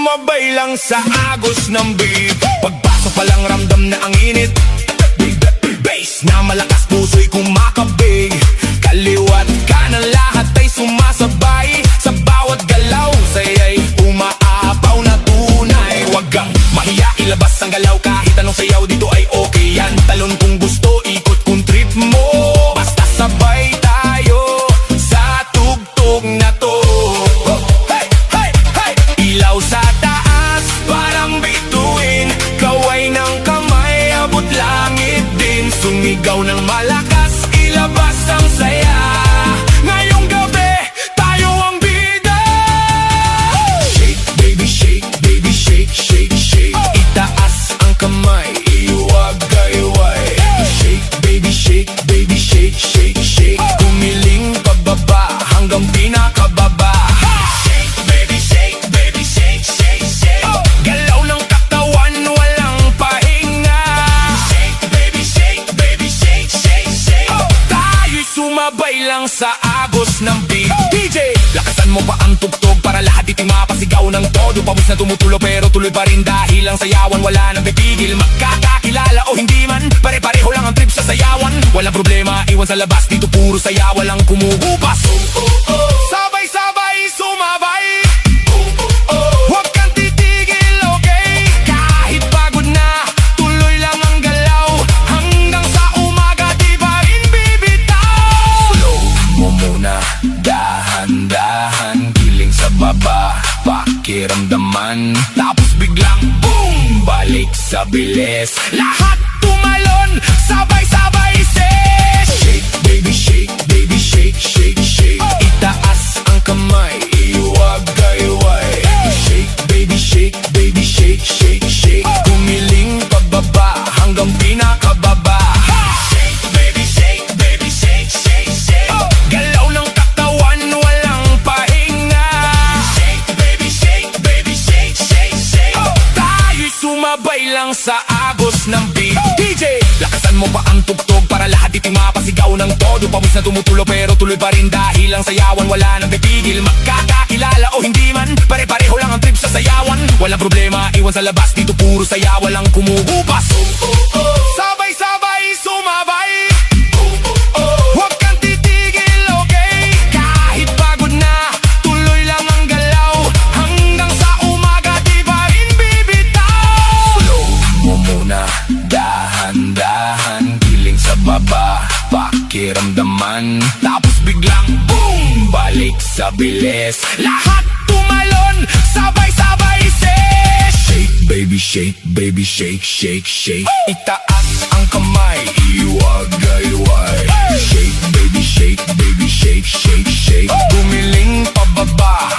sumabay lang sa agos ng beat. Pagpasok pa lang ramdam na ang init. Big bass na malakas, puso'y kumakabig. Kaliwat kanan lahat ay sumasabay. Sa bawat galaw saya'y umaapaw na tunay. Huwag kang mahiya, ilabas ang galaw. Kahit anong sayaw dito ay okay yan. Talon kung gusto, ikot kung trip mo. Basta sabay tayo sa tugtog na to. Hey, hey, hey! Ilaw sa taas, parang bituin. Kaway ng kamay, abot langit din. Sumigaw ng malakas, ilabas ang saya. Ngayong gabi, tayo ang bida. Shake, baby, shake, baby, shake, shake, shake. Itaas ang kamay, iwagayway. Shake, baby, shake, baby, shake, shake, shake. Kumiling pababa hanggang pinakababa. Shake, baby, shake, baby, shake, shake, shake. Galaw ng katawan, walang pahinga. Shake, baby, shake, baby, shake, shake, shake. Tayo'y sumabay lang sa agos ng beat. DJ, lakasan mo pa ang tugtog para lahat iting mapasigaw ng todo. Pawis na tumutulo pero tuloy pa rin dahil ang sayawan wala nang pipigil. Magkakakilala o hindi man, pare-pareho lang ang trip sa sayawan. Walang problema, iwan sa labas, dito puro saya, walang kumuhupas. Sabay-sabay sumabay. Huwag kang titigil, okay? Kahit pagod na, tuloy lang ang galaw. Hanggang sa umaga, di ba rin bibitaw? Slow mo muna, dahan-dahan. Giling sa baba, pakiramdaman. Tapos biglang boom, balik sa bilis. Lahat tumalon, sabay-sabay ses. Shake, baby, shake, baby, shake, shake, shake. Itaas ang kamay, iwagayway. Shake, baby, shake, baby, shake, shake, shake. Kumiling pababa hanggang pinakababa. Shake, baby, shake, baby, shake, shake, shake. Galaw ng katawan, walang pahinga. Shake, baby, shake, baby, shake, shake, shake. Tayo'y sumabay lang sa agos ng beat. DJ, lakasan mo pa ang tugtog para lahat iting mapasigaw ng todo. Pawis na tumutulo pero tuloy pa rin dahil ang sayawan wala nang pipigil. Magkakakilala o hindi man, pare-pareho lang ang trip sa sayawan. Walang problema, iwan sa labas, dito puro saya, walang kumuhupas. Sabay-sabay sumabay. Huwag kang titigil, okay? Kahit pagod na, tuloy lang ang galaw. Hanggang sa umaga, di ba rin bibitaw? Slow mo muna, dahan-dahan. Giling sa baba, pakiramdaman. Tapos biglang boom, balik sa bilis. Lahat tumalon, sabay-sabay ses. Shake, baby, shake, baby, shake, shake, shake. Itaas ang kamay, iwagayway. Shake, baby, shake, baby, shake, shake, shake. Gumiling pababa